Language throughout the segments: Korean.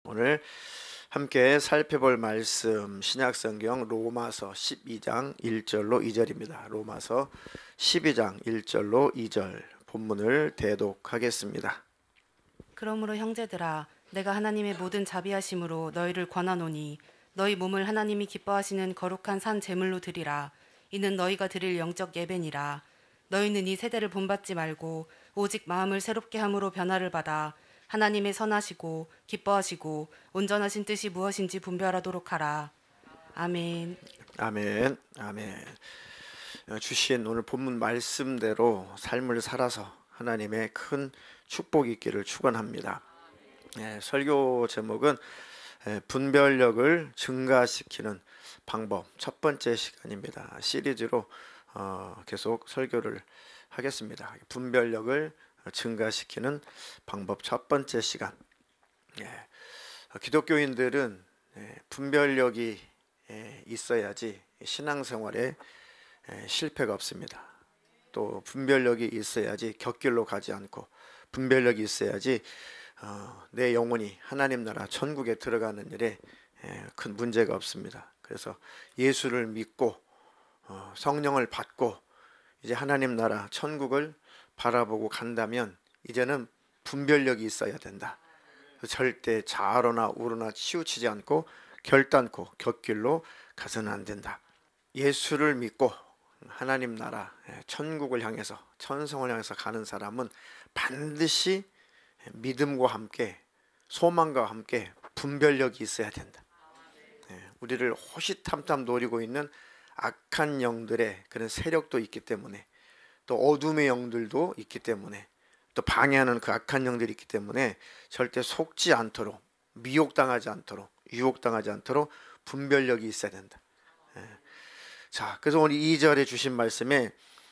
오늘 함께 살펴볼 말씀 신약성경 로마서 12장 1절로 2절입니다. 로마서 12장 1절로 2절 본문을 대독하겠습니다. 그러므로 형제들아, 내가 하나님의 모든 자비하심으로 너희를 권하노니 너희 몸을 하나님이 기뻐하시는 거룩한 산 제물로 드리라. 이는 너희가 드릴 영적 예배니라. 너희는 이 세대를 본받지 말고 오직 마음을 새롭게 함으로 변화를 받아 하나님의 선하시고 기뻐하시고 온전하신 뜻이 무엇인지 분별하도록 하라. 아멘. 아멘. 아멘. 주신 오늘 본문 말씀대로 삶을 살아서 하나님의 큰 축복이 있기를 축원합니다. 설교 제목은 분별력을 증가시키는 방법, 첫 번째 시간입니다. 시리즈로 계속 설교를 하겠습니다. 분별력을 증가시키는 방법 첫 번째 시간. 기독교인들은 분별력이 있어야지 신앙생활에 실패가 없습니다. 또 분별력이 있어야지 곁길로 가지 않고, 분별력이 있어야지 내 영혼이 하나님 나라 천국에 들어가는 일에 큰 문제가 없습니다. 그래서 예수를 믿고 성령을 받고 이제 하나님 나라 천국을 바라보고 간다면 이제는 분별력이 있어야 된다. 절대 좌로나 우로나 치우치지 않고 결단코 곁길로 가서는 안 된다. 예수를 믿고 하나님 나라 천국을 향해서, 천성을 향해서 가는 사람은 반드시 믿음과 함께 소망과 함께 분별력이 있어야 된다. 우리를 호시탐탐 노리고 있는 악한 영들의 그런 세력도 있기 때문에, 또 어둠의 영들도 있기 때문에, 또 방해하는 그 악한 영들이 있기 때문에 절대 속지 않도록, 미혹당하지 않도록, 유혹당하지 않도록 분별력이 있어야 된다. 자, 그래서 오늘 2절에 주신 말씀에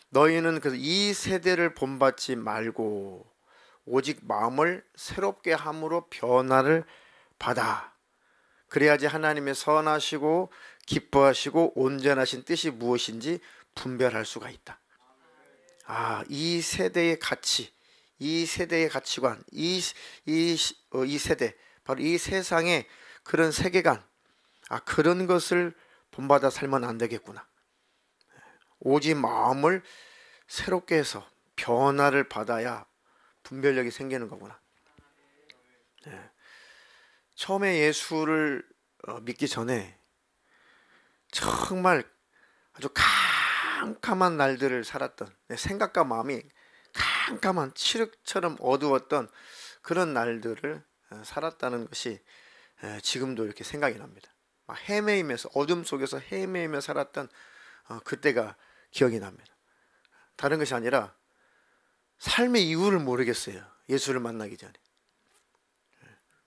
너희는 그래서 이 세대를 본받지 말고 오직 마음을 새롭게 함으로 변화를 받아. 그래야지 하나님의 선하시고 기뻐하시고 온전하신 뜻이 무엇인지 분별할 수가 있다. 이 세대의 가치, 이 세대의 가치관, 이 세대, 바로 이 세상의 그런 세계관, 그런 것을 본받아 살면 안 되겠구나. 오직 마음을 새롭게 해서 변화를 받아야 분별력이 생기는 거구나. 처음에 예수를 믿기 전에 정말 아주 캄캄한 날들을 살았던, 내 생각과 마음이 캄캄한 칠흑처럼 어두웠던 그런 날들을 살았다는 것이 지금도 이렇게 생각이 납니다. 헤매이면서, 어둠 속에서 헤매이며 살았던 그때가 기억이 납니다. 다른 것이 아니라 삶의 이유를 모르겠어요. 예수를 만나기 전에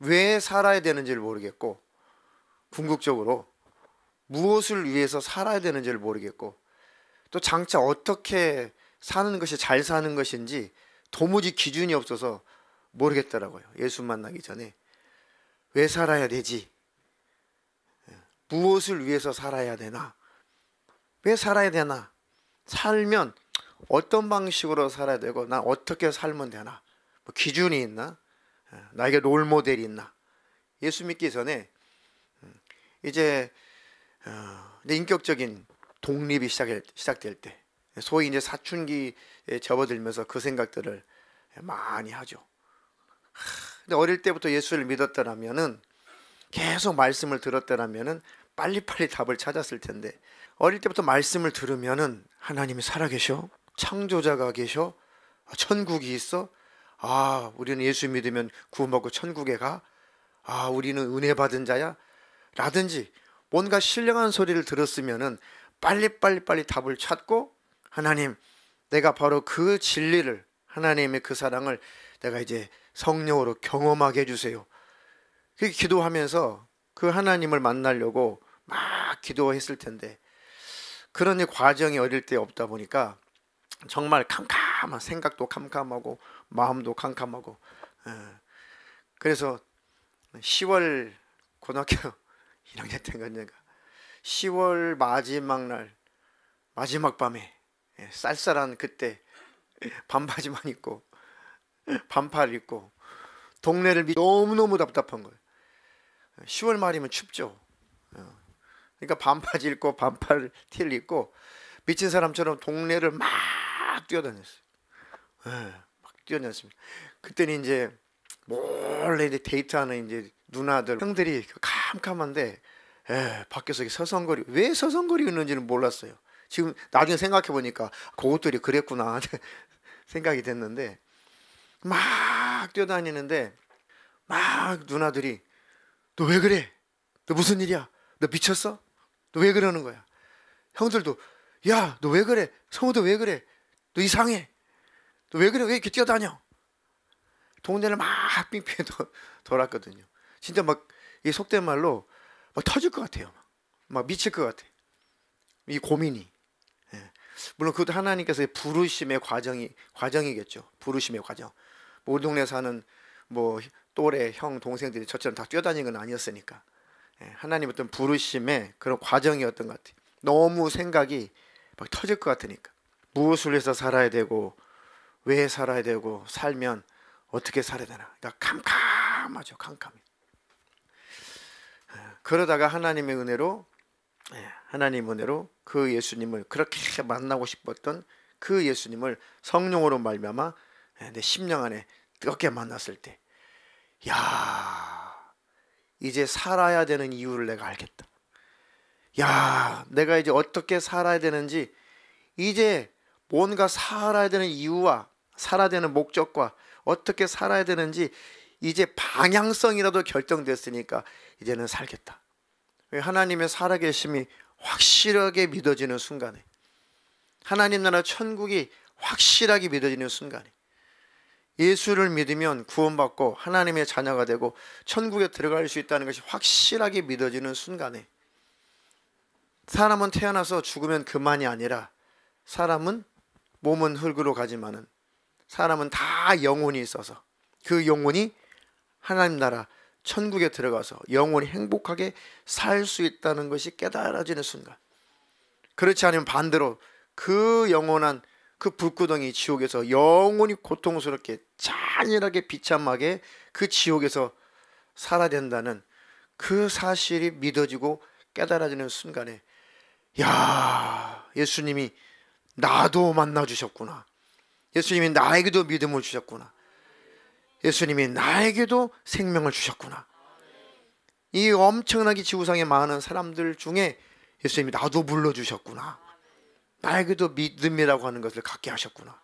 왜 살아야 되는지를 모르겠고, 궁극적으로 무엇을 위해서 살아야 되는지를 모르겠고, 또 장차 어떻게 사는 것이 잘 사는 것인지 도무지 기준이 없어서 모르겠더라고요. 예수 만나기 전에 왜 살아야 되지? 무엇을 위해서 살아야 되나? 왜 살아야 되나? 살면 어떤 방식으로 살아야 되고, 난 어떻게 살면 되나? 뭐 기준이 있나? 나에게 롤 모델이 있나? 예수 믿기 전에 이제 인격적인 독립이 시작될 때, 소위 이제 사춘기에 접어들면서 그 생각들을 많이 하죠. 근데 어릴 때부터 예수를 믿었더라면은, 계속 말씀을 들었더라면은 빨리빨리 답을 찾았을 텐데, 어릴 때부터 말씀을 들으면은 하나님이 살아계셔? 창조자가 계셔? 천국이 있어? 우리는 예수 믿으면 구원받고 천국에 가? 우리는 은혜 받은 자야? 라든지 뭔가 신령한 소리를 들었으면은 빨리 답을 찾고, 하나님, 내가 바로 그 진리를, 하나님의 그 사랑을 내가 이제 성령으로 경험하게 해주세요. 그렇게 기도하면서 그 하나님을 만나려고 막 기도했을 텐데, 그런 과정이 어릴 때 없다 보니까 정말 캄캄한, 생각도 캄캄하고 마음도 캄캄하고. 그래서 10월 고등학교 1학년 때인가 10월 마지막 날, 마지막 밤에 쌀쌀한 그때 반바지만 입고 반팔 입고 동네를 너무너무 답답한 거예요. 10월 말이면 춥죠. 그러니까 반바지 입고 반팔 티를 입고 미친 사람처럼 동네를 막 뛰어다녔어요. 막 뛰어다녔습니다. 그때는 이제 몰래 이제 데이트하는 이제 누나들 형들이 캄캄한데 밖에서 서성거리 왜 서성거리고 있는지는 몰랐어요. 지금 나중에 생각해 보니까 그것들이 그랬구나 생각이 됐는데 막 뛰어다니는데 막 누나들이 너 왜 그래? 너 무슨 일이야? 너 미쳤어? 너 왜 그러는 거야? 형들도 야, 너 왜 그래? 성우도 왜 그래? 너 이상해. 너 왜 그래? 왜 이렇게 뛰어다녀? 동네를 막 빙빙 돌았거든요. 진짜 막 이 속된 말로 막 터질 것 같아요. 막 미칠 것 같아. 이 고민이. 물론 그것도 하나님께서의 부르심의 과정이겠죠. 부르심의 과정. 우리 동네 사는 뭐 또래 형 동생들이 저처럼 다 뛰어다니는 건 아니었으니까 하나님 어떤 부르심의 그런 과정이었던 것 같아요. 너무 생각이 막 터질 것 같으니까 무엇을 위해서 살아야 되고 왜 살아야 되고 살면 어떻게 살아야 되나. 그러니까 캄캄하죠. 캄캄해. 그러다가 하나님의 은혜로 그 예수님을 그렇게 만나고 싶었던 그 예수님을 성령으로 말미암아 내 심령 안에 뜨겁게 만났을 때 야, 이제 살아야 되는 이유를 내가 알겠다. 야, 내가 이제 어떻게 살아야 되는지 이제 뭔가 살아야 되는 이유와 살아야 되는 목적과 어떻게 살아야 되는지 이제 방향성이라도 결정됐으니까 이제는 살겠다. 하나님의 살아계심이 확실하게 믿어지는 순간에 하나님 나라 천국이 확실하게 믿어지는 순간에 예수를 믿으면 구원받고 하나님의 자녀가 되고 천국에 들어갈 수 있다는 것이 확실하게 믿어지는 순간에 사람은 태어나서 죽으면 그만이 아니라 사람은 몸은 흙으로 가지만은 사람은 다 영혼이 있어서 그 영혼이 하나님 나라 천국에 들어가서 영원히 행복하게 살 수 있다는 것이 깨달아지는 순간. 그렇지 않으면 반대로 그 영원한 그 불구덩이 지옥에서 영원히 고통스럽게 잔인하게 비참하게 그 지옥에서 살아야 된다는 그 사실이 믿어지고 깨달아지는 순간에 야, 예수님이 나도 만나 주셨구나. 예수님이 나에게도 믿음을 주셨구나. 예수님이 나에게도 생명을 주셨구나. 이 엄청나게 지구상에 많은 사람들 중에 예수님이 나도 불러주셨구나. 나에게도 믿음이라고 하는 것을 갖게 하셨구나.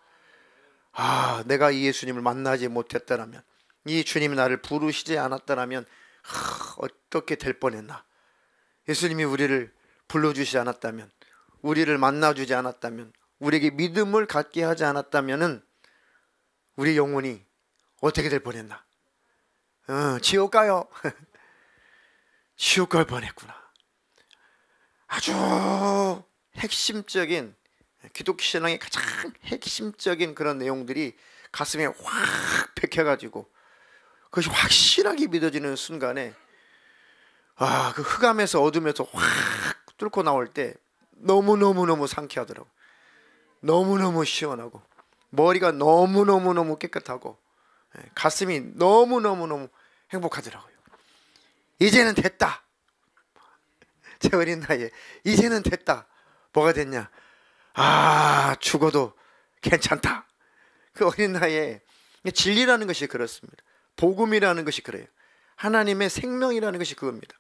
아, 내가 이 예수님을 만나지 못했다라면, 이 주님이 나를 부르시지 않았다라면 어떻게 될 뻔했나. 예수님이 우리를 불러주시지 않았다면, 우리를 만나주지 않았다면, 우리에게 믿음을 갖게 하지 않았다면 우리 영혼이 어떻게 될 뻔했나. 지옥 가요. 지옥 갈 뻔했구나. 아주 핵심적인 기독교 신앙의 가장 핵심적인 그런 내용들이 가슴에 확 박혀가지고 그것이 확실하게 믿어지는 순간에 그 흑암에서 어둠에서 확 뚫고 나올 때 너무너무너무 상쾌하더라고. 너무너무 시원하고 머리가 너무너무너무 깨끗하고 가슴이 너무너무너무 행복하더라고요. 이제는 됐다. 제 어린 나이에 이제는 됐다. 뭐가 됐냐? 죽어도 괜찮다. 그 어린 나이에 진리라는 것이 그렇습니다. 복음이라는 것이 그래요. 하나님의 생명이라는 것이 그겁니다.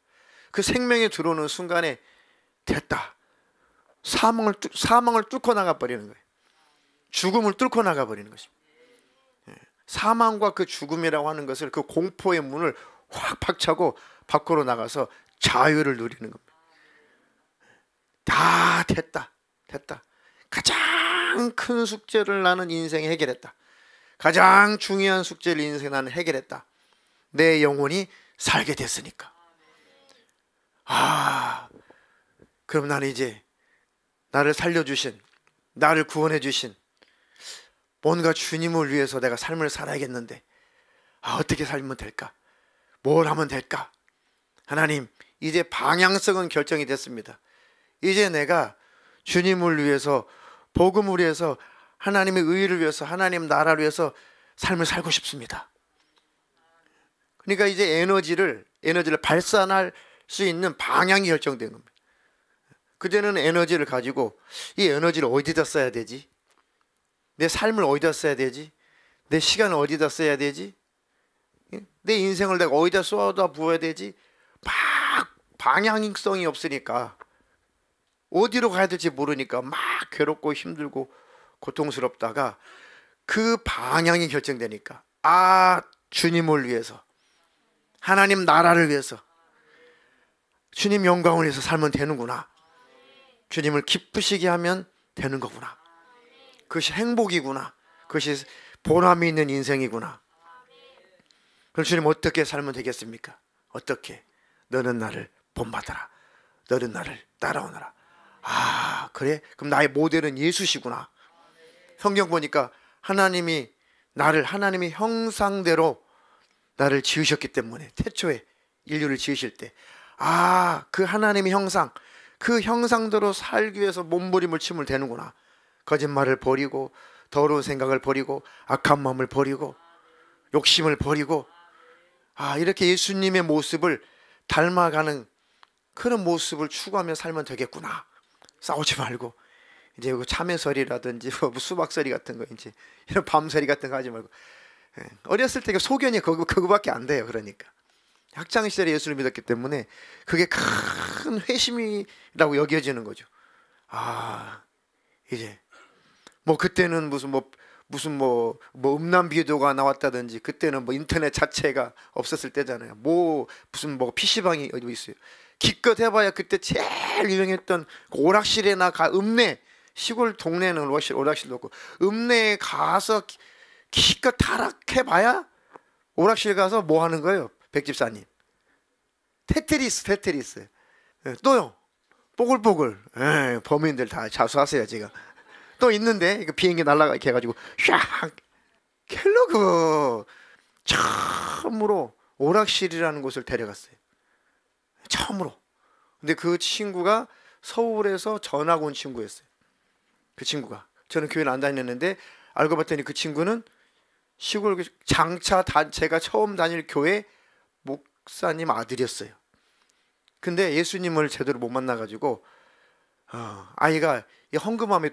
그 생명이 들어오는 순간에 됐다. 사망을 뚫고 나가버리는 거예요. 죽음을 뚫고 나가버리는 것입니다. 사망과 그 죽음이라고 하는 것을 그 공포의 문을 확 박차고 밖으로 나가서 자유를 누리는 겁니다. 다 됐다. 가장 큰 숙제를 나는 인생에 해결했다. 가장 중요한 숙제를 인생에 나는 해결했다. 내 영혼이 살게 됐으니까. 그럼 나는 이제 나를 살려주신, 나를 구원해 주신 뭔가 주님을 위해서 내가 삶을 살아야겠는데 어떻게 살면 될까? 뭘 하면 될까? 하나님, 이제 방향성은 결정이 됐습니다. 이제 내가 주님을 위해서 복음을 위해서, 하나님의 의를 위해서, 하나님 나라를 위해서 삶을 살고 싶습니다. 그러니까 이제 에너지를 발산할 수 있는 방향이 결정된 겁니다. 그전에는 에너지를 가지고 이 에너지를 어디다 써야 되지? 내 삶을 어디다 써야 되지? 내 시간을 어디다 써야 되지? 내 인생을 내가 어디다 쏟아 부어야 되지? 막 방향성이 없으니까, 어디로 가야 될지 모르니까 막 괴롭고 힘들고 고통스럽다가, 그 방향이 결정되니까, 아, 주님을 위해서, 하나님 나라를 위해서, 주님 영광을 위해서 살면 되는구나. 주님을 기쁘시게 하면 되는 거구나. 그것이 행복이구나. 그것이 보람이 있는 인생이구나. 그럼 주님 어떻게 살면 되겠습니까? 어떻게? 너는 나를 본받아라. 너는 나를 따라오너라. 아, 그래? 그럼 나의 모델은 예수시구나. 성경 보니까 하나님이 하나님의 형상대로 나를 지으셨기 때문에, 태초에 인류를 지으실 때, 그 하나님의 형상, 그 형상대로 살기 위해서 몸부림을 치면 되는구나. 거짓말을 버리고, 더러운 생각을 버리고, 악한 마음을 버리고, 욕심을 버리고, 이렇게 예수님의 모습을 닮아가는 그런 모습을 추구하며 살면 되겠구나. 싸우지 말고, 이제 참외설이라든지 수박설이 같은 거, 이제 이런 밤설이 같은 거 하지 말고. 어렸을 때 소견이 그거밖에 안 돼요. 그러니까 학창 시절에 예수를 믿었기 때문에 그게 큰 회심이라고 여겨지는 거죠. 이제 그때는 무슨 음란 비디오가 나왔다든지, 그때는 인터넷 자체가 없었을 때잖아요. 무슨 PC방이 어디 있어요. 기껏 해봐야 그때 제일 유명했던 오락실에나 읍내, 시골 동네는 오락실도 없고, 읍내에 가서 기껏 타락해봐야 오락실 가서 뭐 하는 거예요? 백집사님, 테트리스. 또요, 뽀글뽀글. 범인들 다 자수하세요 지금. 또 있는데, 이거 비행기 날아가게 해가지고 샥. 켈러그 처음으로 오락실이라는 곳을 데려갔어요. 처음으로. 근데 그 친구가 서울에서 전학 온 친구였어요. 그 친구가, 저는 교회를 안 다녔는데 알고 봤더니 그 친구는 시골 장차 제가 처음 다닐 교회 목사님 아들이었어요. 근데 예수님을 제대로 못 만나가지고 아이가 헌금함에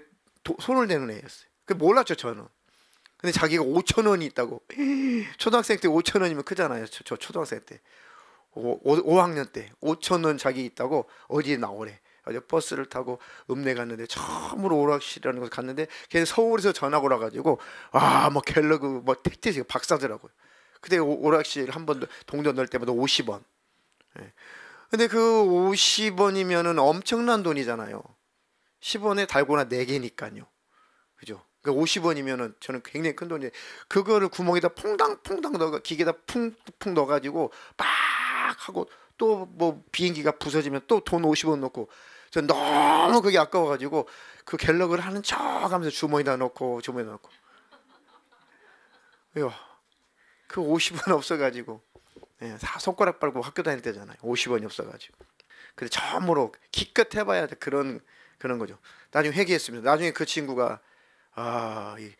손을 대는 애였어요. 몰랐죠 저는. 근데 자기가 5,000원이 있다고. 초등학생 때 5,000원이면 크잖아요. 저 초등학생 때 5학년 때 5,000원 자기 있다고 어디에 나오래. 버스를 타고 읍내 갔는데, 처음으로 오락실이라는 곳에 갔는데, 걔는 서울에서 전학 오라가지고 갤러그 택시 박사더라고요. 그때 오락실 한 번 동전 넣을 때마다 50원. 근데 그 50원이면은 엄청난 돈이잖아요. 10원에 달고나 4개니까요. 그죠? 그 50원이면은 저는 굉장히 큰 돈이에요. 그거를 구멍에다 퐁당퐁당 넣어, 기계에다 쿵쿵 넣어가지고 빡 하고, 또 비행기가 부서지면 또 돈 50원 넣고, 저 너무 그게 아까워가지고 그 갤러그를 하는 척 하면서 주머니에다 넣고. 그 50원 없어가지고, 다 손가락 빨고 학교 다닐 때잖아요. 50원이 없어가지고. 근데 처음으로 기껏 해봐야 그런 거죠. 나중에 회개했습니다. 나중에 그 친구가 이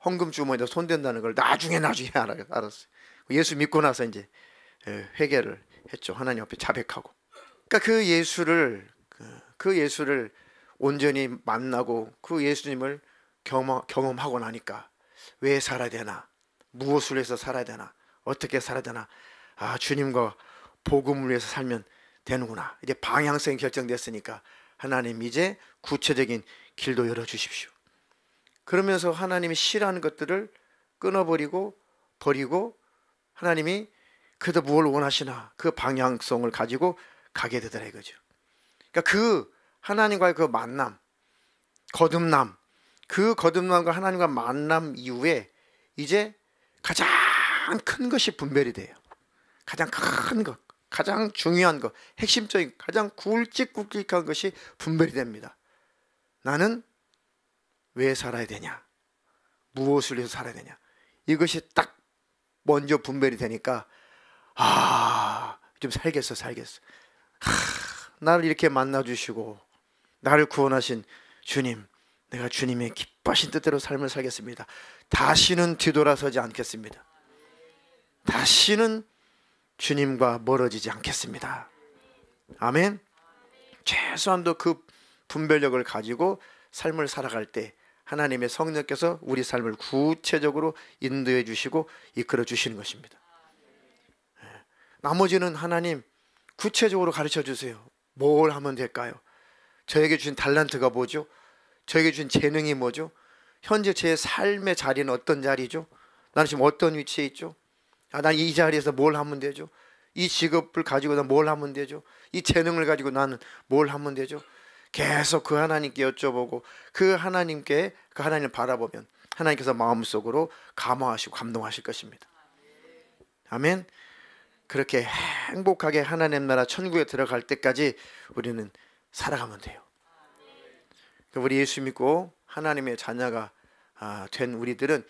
헌금 주머니에다 손댄다는 걸 나중에 알았어요. 예수 믿고 나서 이제 회개를 했죠. 하나님 앞에 자백하고. 그러니까 그 예수를 온전히 만나고 그 예수님을 경험하고 나니까, 왜 살아야 되나, 무엇을 위해서 살아야 되나, 어떻게 살아야 되나, 주님과 복음을 위해서 살면 되는구나. 이제 방향성이 결정됐으니까 하나님 이제 구체적인 길도 열어주십시오. 그러면서 하나님이 싫어하는 것들을 끊어버리고 버리고, 하나님이 그래도 무엇을 원하시나, 그 방향성을 가지고 가게 되더라 이거죠. 그러니까 그 하나님과의 그 만남, 거듭남과 하나님과 만남 이후에 이제 가장 큰 것이 분별이 돼요. 가장 큰 것, 가장 중요한 것, 핵심적인, 가장 굵직굵직한 것이 분별이 됩니다. 나는 왜 살아야 되냐, 무엇을 위해서 살아야 되냐, 이것이 딱 먼저 분별이 되니까 좀 살겠어. 나를 이렇게 만나주시고 나를 구원하신 주님, 내가 주님의 기뻐하신 뜻대로 삶을 살겠습니다. 다시는 뒤돌아서지 않겠습니다. 다시는 주님과 멀어지지 않겠습니다. 아멘. 최소한도 그 분별력을 가지고 삶을 살아갈 때 하나님의 성령께서 우리 삶을 구체적으로 인도해 주시고 이끌어 주시는 것입니다. 나머지는 하나님 구체적으로 가르쳐 주세요. 뭘 하면 될까요? 저에게 주신 달란트가 뭐죠? 저에게 주신 재능이 뭐죠? 현재 제 삶의 자리는 어떤 자리죠? 나는 지금 어떤 위치에 있죠? 난 이 자리에서 뭘 하면 되죠? 이 직업을 가지고 난 뭘 하면 되죠? 이 재능을 가지고 나는 뭘 하면 되죠? 계속 그 하나님께 여쭤보고 그 하나님을 바라보면 하나님께서 마음속으로 감화하시고 감동하실 것입니다. 아멘. 그렇게 행복하게 하나님 나라 천국에 들어갈 때까지 우리는 살아가면 돼요. 우리 예수 믿고 하나님의 자녀가 된 우리들은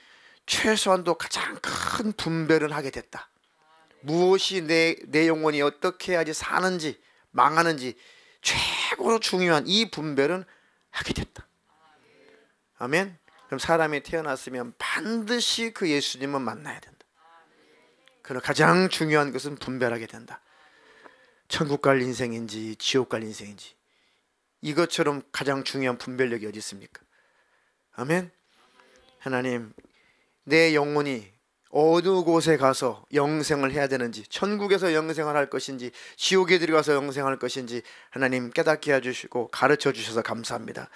최소한도 가장 큰 분별을 하게 됐다. 무엇이 내 영혼이 어떻게 해야지 사는지 망하는지 최고로 중요한 이 분별은 하게 됐다. 아멘. 그럼 사람이 태어났으면 반드시 그 예수님은 만나야 된다. 그럼 가장 중요한 것은 분별하게 된다. 천국 갈 인생인지 지옥 갈 인생인지 이것처럼 가장 중요한 분별력이 어디 있습니까? 아멘. 하나님, 내 영혼이 어느 곳에 가서 영생을 해야 되는지, 천국에서 영생을 할 것인지 지옥에 들어가서 영생할 것인지 하나님 깨닫게 해주시고 가르쳐 주셔서 감사합니다.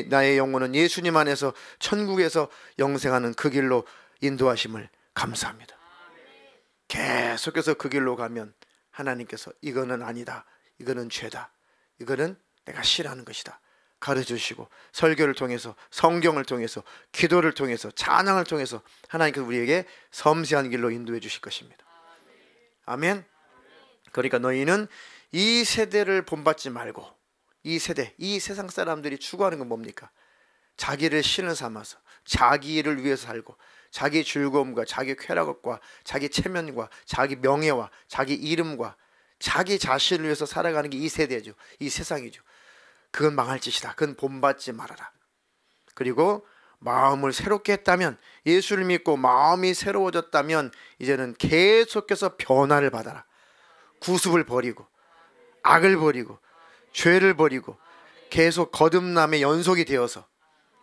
나의 영혼은 예수님 안에서 천국에서 영생하는 그 길로 인도하심을 감사합니다. 계속해서 그 길로 가면 하나님께서 이거는 아니다, 이거는 죄다, 이거는 내가 싫어하는 것이다 가르쳐주시고 설교를 통해서 성경을 통해서 기도를 통해서 찬양을 통해서 하나님께서 우리에게 섬세한 길로 인도해 주실 것입니다. 아멘. 그러니까 너희는 이 세대를 본받지 말고 이 세상 사람들이 추구하는 건 뭡니까? 자기를 신을 삼아서 자기를 위해서 살고 자기 즐거움과 자기 쾌락과 자기 체면과 자기 명예와 자기 이름과 자기 자신을 위해서 살아가는 게 이 세대죠. 이 세상이죠. 그건 망할 짓이다. 그건 본받지 말아라. 그리고 마음을 새롭게 했다면, 예수를 믿고 마음이 새로워졌다면 이제는 계속해서 변화를 받아라. 구습을 버리고 악을 버리고 죄를 버리고 계속 거듭남의 연속이 되어서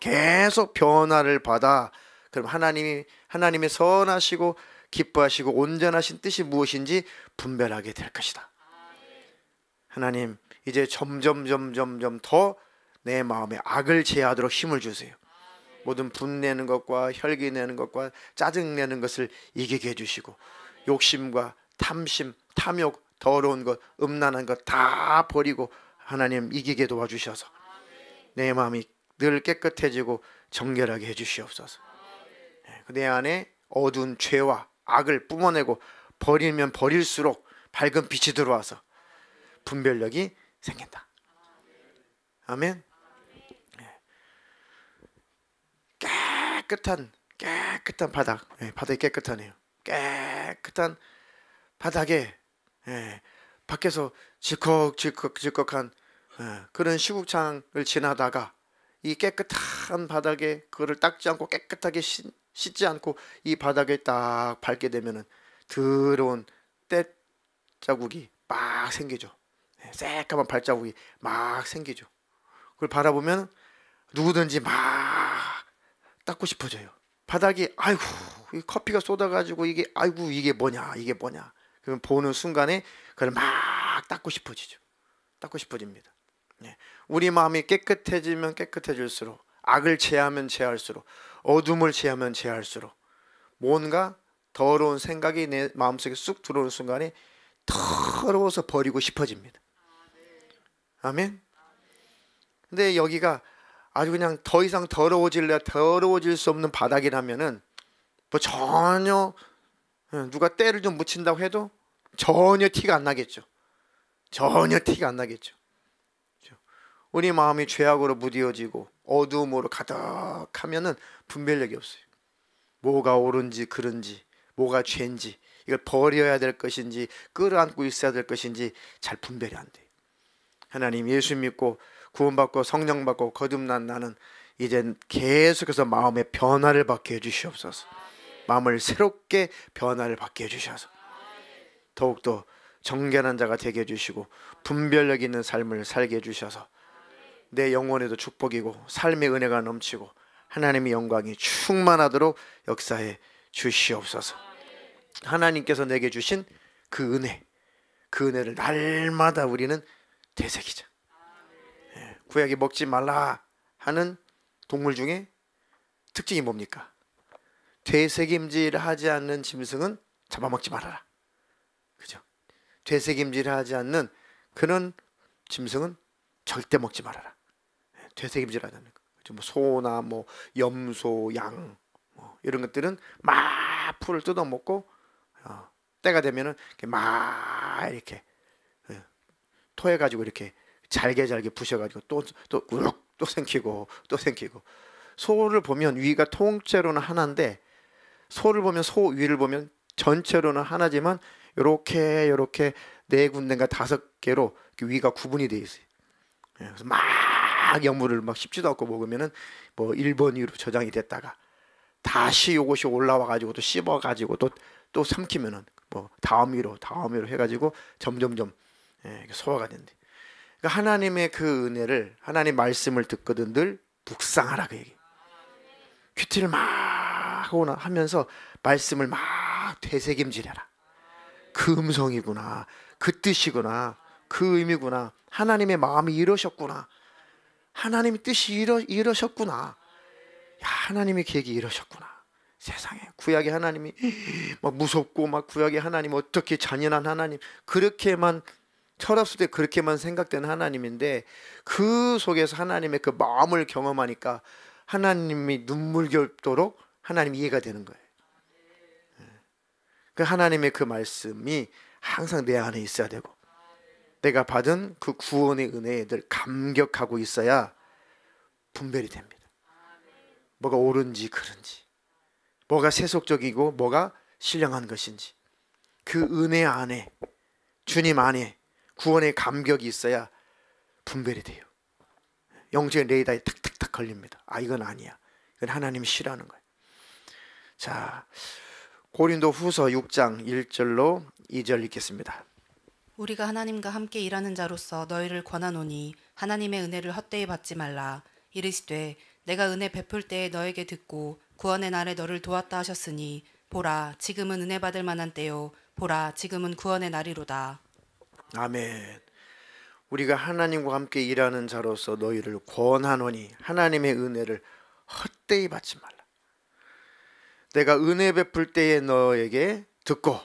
계속 변화를 받아. 그럼 하나님의 선하시고 기뻐하시고 온전하신 뜻이 무엇인지 분별하게 될 것이다. 하나님, 이제 점점 더 내 마음에 악을 제하도록 힘을 주세요. 모든 분내는 것과 혈기 내는 것과 짜증 내는 것을 이기게 해주시고 욕심과 탐심, 탐욕, 더러운 것, 음란한 것 다 버리고 하나님 이기게 도와주셔서 내 마음이 늘 깨끗해지고 정결하게 해주시옵소서. 내 안에 어두운 죄와 악을 뿜어내고 버리면 버릴수록 밝은 빛이 들어와서 분별력이 생긴다. 아멘. 깨끗한 바닥. 바닥이 깨끗하네요. 깨끗한 바닥에 밖에서 질컥질컥한 그런 시국창을 지나다가 이 깨끗한 바닥에 그거를 닦지 않고 깨끗하게 씻지 않고 이 바닥에 딱 밟게 되면은 더러운 때 자국이 막 생기죠. 새까만 발자국이 막 생기죠. 그걸 바라보면 누구든지 막 닦고 싶어져요. 바닥이 아이고 이 커피가 쏟아가지고 이게 아이고 이게 뭐냐. 그러면 보는 순간에 그걸 막 닦고 싶어지죠. 닦고 싶어집니다. 우리 마음이 깨끗해지면 깨끗해질수록 악을 제하면 제할수록 어둠을 제하면 제할수록 뭔가 더러운 생각이 내 마음속에 쑥 들어오는 순간에 더러워서 버리고 싶어집니다. 아멘. 근데 여기가 아주 그냥 더 이상 더러워질 수 없는 바닥이라면은 뭐 전혀 누가 때를 좀 묻힌다고 해도 전혀 티가 안 나겠죠. 우리 마음이 죄악으로 무디어지고 어두움으로 가득하면은 분별력이 없어요. 뭐가 옳은지 그른지 뭐가 죄인지 이걸 버려야 될 것인지 끌어안고 있어야 될 것인지 잘 분별이 안 돼요. 하나님, 예수 믿고 구원받고 성령 받고 거듭난 나는 이젠 계속해서 마음의 변화를 받게 해주시옵소서. 마음을 새롭게 변화를 받게 해주셔서 더욱더 정결한 자가 되게 해주시고 분별력 있는 삶을 살게 해주셔서 내 영혼에도 축복이고 삶의 은혜가 넘치고 하나님의 영광이 충만하도록 역사해 주시옵소서. 하나님께서 내게 주신 그 은혜, 그 은혜를 날마다 우리는 되새기자. 구약에 먹지 말라 하는 동물 중에 특징이 뭡니까? 되새김질하지 않는 짐승은 잡아먹지 말아라. 그죠? 되새김질하지 않는 그런 짐승은 절대 먹지 말아라. 되새김질하지 않는 거. 뭐 소나 뭐 염소, 양 뭐 이런 것들은 막 풀을 뜯어먹고 때가 되면은 막 이렇게 토해가지고 이렇게 잘게 부셔가지고 또 생기고 또 생기고. 소를 보면 위가 통째로는 하나인데 소를 보면 소 위를 보면 전체로는 하나지만 요렇게 네 군데인가 5개로 위가 구분이 돼 있어요. 그래서 막 여물을 막 씹지도 않고 먹으면은 뭐 1번 위로 저장이 됐다가 다시 요것이 올라와 가지고 또 씹어 가지고 또 삼키면은 뭐 다음 위로 해가지고 점점점 소화가 된대. 그러니까 하나님의 그 은혜를 하나님 말씀을 듣거든 늘 묵상하라 그 얘기. 큐티를 막 하면서 말씀을 막 되새김질해라. 그 음성이구나, 그 뜻이구나, 그 의미구나, 하나님의 마음이 이러셨구나, 하나님의 뜻이 이러셨구나, 야, 하나님의 계획이 이러셨구나. 세상에 구약의 하나님이 막 무섭고 막 구약의 하나님 어떻게 잔인한 하나님, 그렇게만 철없을 때 그렇게만 생각되는 하나님인데 그 속에서 하나님의 그 마음을 경험하니까 하나님이 눈물겹도록 하나님이 이해가 되는 거예요. 그 하나님의 그 말씀이 항상 내 안에 있어야 되고 내가 받은 그 구원의 은혜에 늘 감격하고 있어야 분별이 됩니다. 뭐가 옳은지 그른지, 뭐가 세속적이고 뭐가 신령한 것인지, 그 은혜 안에, 주님 안에 구원의 감격이 있어야 분별이 돼요. 영적인 레이더에 탁탁탁 걸립니다. 아, 이건 아니야, 이건 하나님이 싫어하는 거예요. 자, 고린도 후서 6장 1절로 2절 읽겠습니다. 우리가 하나님과 함께 일하는 자로서 너희를 권하노니 하나님의 은혜를 헛되이 받지 말라. 이르시되 내가 은혜 베풀 때에 너에게 듣고 구원의 날에 너를 도왔다 하셨으니 보라 지금은 은혜 받을 만한 때요 보라 지금은 구원의 날이로다. 아멘. 우리가 하나님과 함께 일하는 자로서 너희를 권하노니 하나님의 은혜를 헛되이 받지 말라. 내가 은혜 베풀 때에 너에게 듣고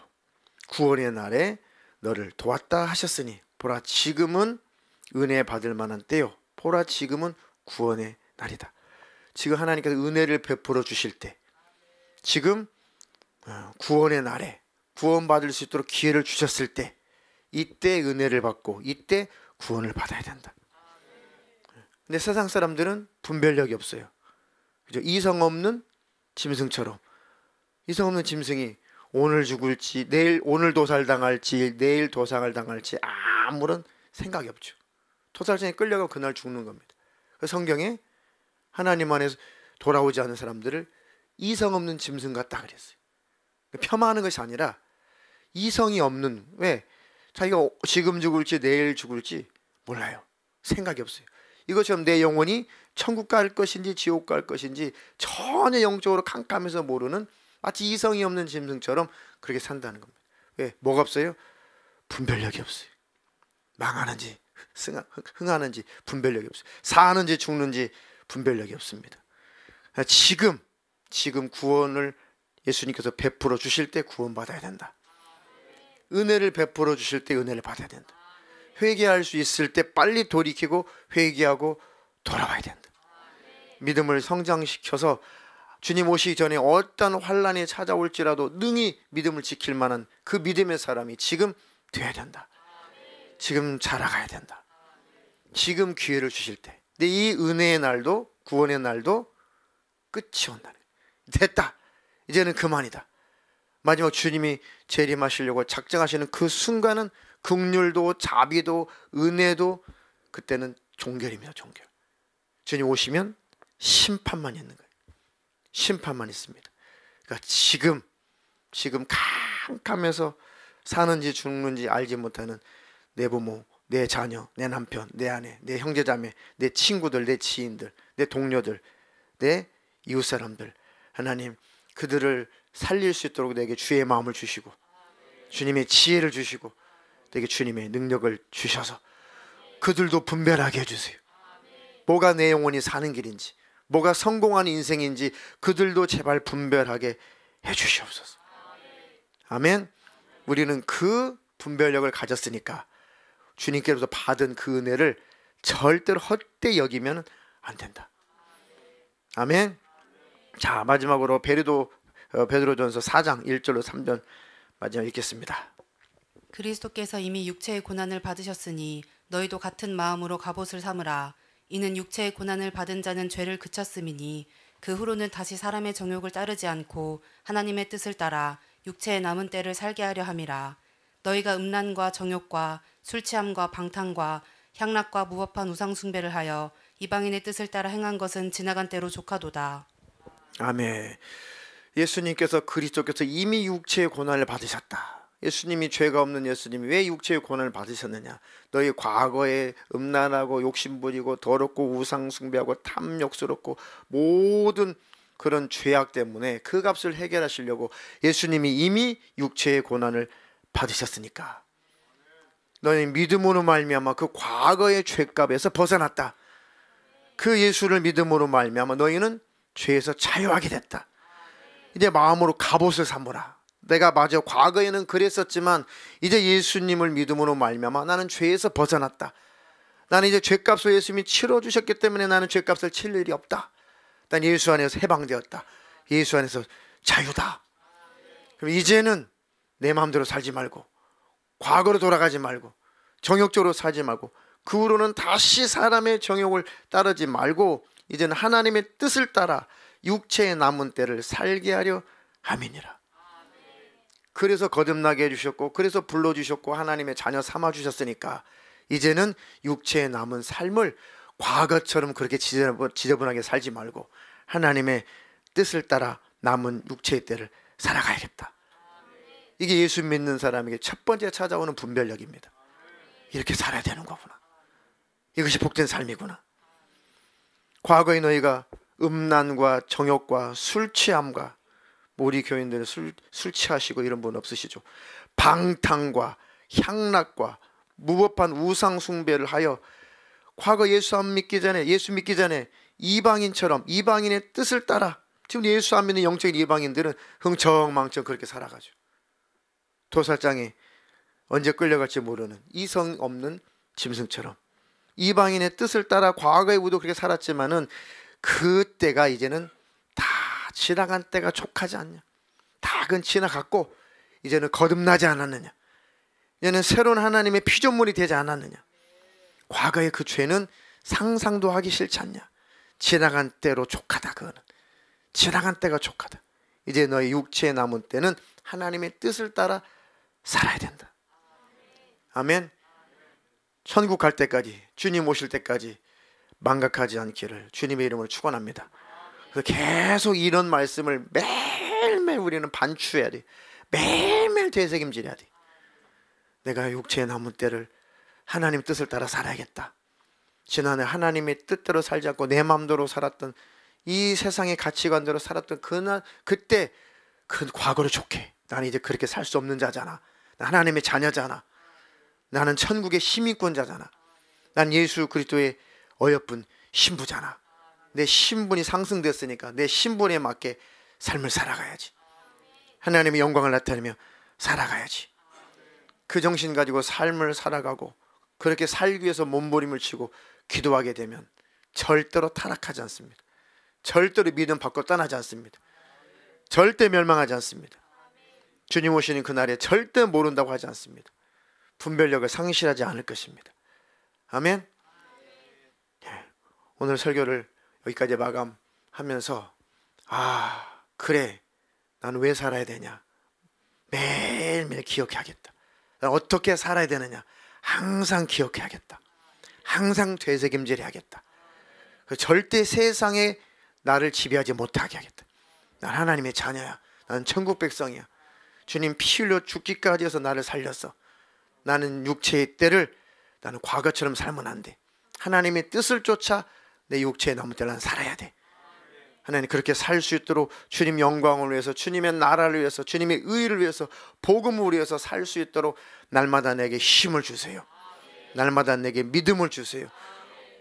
구원의 날에 너를 도왔다 하셨으니 보라 지금은 은혜 받을 만한 때요 보라 지금은 구원의 날이다. 지금 하나님께서 은혜를 베풀어 주실 때, 지금 구원의 날에 구원받을 수 있도록 기회를 주셨을 때, 이때 은혜를 받고 이때 구원을 받아야 된다. 근데 세상 사람들은 분별력이 없어요. 그죠? 이성 없는 짐승처럼, 이성 없는 짐승이 오늘 죽을지 내일 오늘 도살당할지 내일 도상을 당할지 아무런 생각이 없죠. 도살장에 끌려가 그날 죽는 겁니다. 성경에 하나님 안에서 돌아오지 않은 사람들을 이성 없는 짐승 같다 그랬어요. 폄하하는 것이 아니라 이성이 없는, 왜? 자기가 지금 죽을지 내일 죽을지 몰라요. 생각이 없어요. 이것처럼 내 영혼이 천국 갈 것인지 지옥 갈 것인지 전혀 영적으로 캄캄해서 모르는 마치 이성이 없는 짐승처럼 그렇게 산다는 겁니다. 왜? 뭐가 없어요? 분별력이 없어요. 망하는지 흥하는지 분별력이 없어요. 사는지 죽는지 분별력이 없습니다. 지금 구원을 예수님께서 베풀어 주실 때 구원받아야 된다. 은혜를 베풀어 주실 때 은혜를 받아야 된다. 회개할 수 있을 때 빨리 돌이키고 회개하고 돌아와야 된다. 믿음을 성장시켜서 주님 오시기 전에 어떤 환난이 찾아올지라도 능히 믿음을 지킬 만한 그 믿음의 사람이 지금 되어야 된다. 지금 자라가야 된다. 지금 기회를 주실 때. 근데 이 은혜의 날도 구원의 날도 끝이 온다는 거예요. 됐다. 이제는 그만이다. 마지막 주님이 재림하시려고 작정하시는 그 순간은 긍휼도 자비도 은혜도 그때는 종결입니다. 종결. 주님 오시면 심판만 있는 거예요. 심판만 있습니다. 그러니까 지금 캄캄해서 사는지 죽는지 알지 못하는 내 부모, 내 자녀, 내 남편, 내 아내, 내 형제자매, 내 친구들, 내 지인들, 내 동료들, 내 이웃 사람들, 하나님 그들을 살릴 수 있도록 내게 주의 마음을 주시고 주님의 지혜를 주시고 내게 주님의 능력을 주셔서 그들도 분별하게 해주세요. 뭐가 내 영혼이 사는 길인지, 뭐가 성공하는 인생인지 그들도 제발 분별하게 해주시옵소서. 아멘. 우리는 그 분별력을 가졌으니까 주님께로부터 받은 그 은혜를 절대로 헛되이 여기면 안 된다. 아멘. 자, 마지막으로 베드로전서 4장 1절로 3절 마지막 읽겠습니다. 그리스도께서 이미 육체의 고난을 받으셨으니 너희도 같은 마음으로 갑옷을 삼으라. 이는 육체의 고난을 받은 자는 죄를 그쳤음이니 그 후로는 다시 사람의 정욕을 따르지 않고 하나님의 뜻을 따라 육체의 남은 때를 살게 하려 함이라. 너희가 음란과 정욕과 술 취함과 방탕과 향락과 무법한 우상 숭배를 하여 이방인의 뜻을 따라 행한 것은 지나간 때로 족하도다. 아멘. 예수님께서 그리스도께서 이미 육체의 고난을 받으셨다. 예수님이 죄가 없는 예수님이 왜 육체의 고난을 받으셨느냐? 너희 과거에 음란하고 욕심부리고 더럽고 우상 숭배하고 탐욕스럽고 모든 그런 죄악 때문에 그 값을 해결하시려고 예수님이 이미 육체의 고난을 받으셨으니까 너희 믿음으로 말미암아 그 과거의 죄값에서 벗어났다. 그 예수를 믿음으로 말미암아 너희는 죄에서 자유하게 됐다. 이제 마음으로 갑옷을 삼으라. 내가 맞아 과거에는 그랬었지만 이제 예수님을 믿음으로 말미암아 나는 죄에서 벗어났다. 나는 이제 죄값을 예수님이 치러주셨기 때문에 나는 죄값을 칠 일이 없다. 난 예수 안에서 해방되었다. 예수 안에서 자유다. 그럼 이제는 내 마음대로 살지 말고 과거로 돌아가지 말고 정욕적으로 살지 말고 그 후로는 다시 사람의 정욕을 따르지 말고 이제는 하나님의 뜻을 따라 육체의 남은 때를 살게 하려 함이니라. 그래서 거듭나게 해주셨고 그래서 불러주셨고 하나님의 자녀 삼아주셨으니까 이제는 육체의 남은 삶을 과거처럼 그렇게 지저분하게 살지 말고 하나님의 뜻을 따라 남은 육체의 때를 살아가야겠다. 이게 예수 믿는 사람에게 첫 번째 찾아오는 분별력입니다. 이렇게 살아야 되는 거구나. 이것이 복된 삶이구나. 과거에 너희가 음란과 정욕과 술 취함과 우리 교인들은 술 취하시고 이런 분 없으시죠? 방탕과 향락과 무법한 우상 숭배를 하여 과거 예수 믿기 전에 이방인처럼 이방인의 뜻을 따라 지금 예수 안 믿는 영적인 이방인들은 흥청망청 그렇게 살아가죠. 도살장에 언제 끌려갈지 모르는 이성 없는 짐승처럼 이방인의 뜻을 따라 과거에 우리도 그렇게 살았지만은 그때가 이제는 다 지나간 때가 족하지 않냐? 다 그건 지나갔고 이제는 거듭나지 않았느냐? 이제는 새로운 하나님의 피조물이 되지 않았느냐? 과거의 그 죄는 상상도 하기 싫지 않냐? 지나간 때로 족하다. 그거는 지나간 때가 족하다. 이제 너의 육체에 남은 때는 하나님의 뜻을 따라 살아야 된다. 아멘. 천국 갈 때까지 주님 오실 때까지 망각하지 않기를 주님의 이름으로 축원합니다. 그래서 계속 이런 말씀을 매일매일 우리는 반추해야 돼. 매일매일 되새김질해야 돼. 내가 육체에 남은 때를 하나님 뜻을 따라 살아야겠다. 지난해 하나님의 뜻대로 살지 않고 내 마음대로 살았던 이 세상의 가치관대로 살았던 그때 그 과거를 족해. 나는 이제 그렇게 살 수 없는 자잖아. 나 하나님의 자녀잖아. 나는 천국의 시민권자잖아. 난 예수 그리스도의 어여쁜 신부잖아. 내 신분이 상승됐으니까 내 신분에 맞게 삶을 살아가야지. 하나님의 영광을 나타내며 살아가야지. 그 정신 가지고 삶을 살아가고 그렇게 살기 위해서 몸부림을 치고 기도하게 되면 절대로 타락하지 않습니다. 절대로 믿음 밖으로 떠나지 않습니다. 절대 멸망하지 않습니다. 주님 오시는 그날에 절대 모른다고 하지 않습니다. 분별력을 상실하지 않을 것입니다. 아멘. 오늘 설교를 여기까지 마감하면서 그래 나는 왜 살아야 되냐 매일매일 기억해야겠다. 난 어떻게 살아야 되느냐 항상 기억해야겠다. 항상 되새김질해야겠다. 절대 세상의 나를 지배하지 못하게 하겠다. 난 하나님의 자녀야. 나는 천국 백성이야. 주님 피 흘려 죽기까지 해서 나를 살렸어. 나는 육체의 때를 나는 과거처럼 살면 안 돼. 하나님의 뜻을 쫓아 내 육체의 남은 때를 난 살아야 돼. 하나님 그렇게 살 수 있도록 주님 영광을 위해서, 주님의 나라를 위해서, 주님의 의를 위해서, 복음을 위해서 살 수 있도록 날마다 내게 힘을 주세요. 날마다 내게 믿음을 주세요.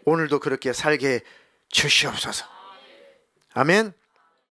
오늘도 그렇게 살게 주시옵소서. 아멘.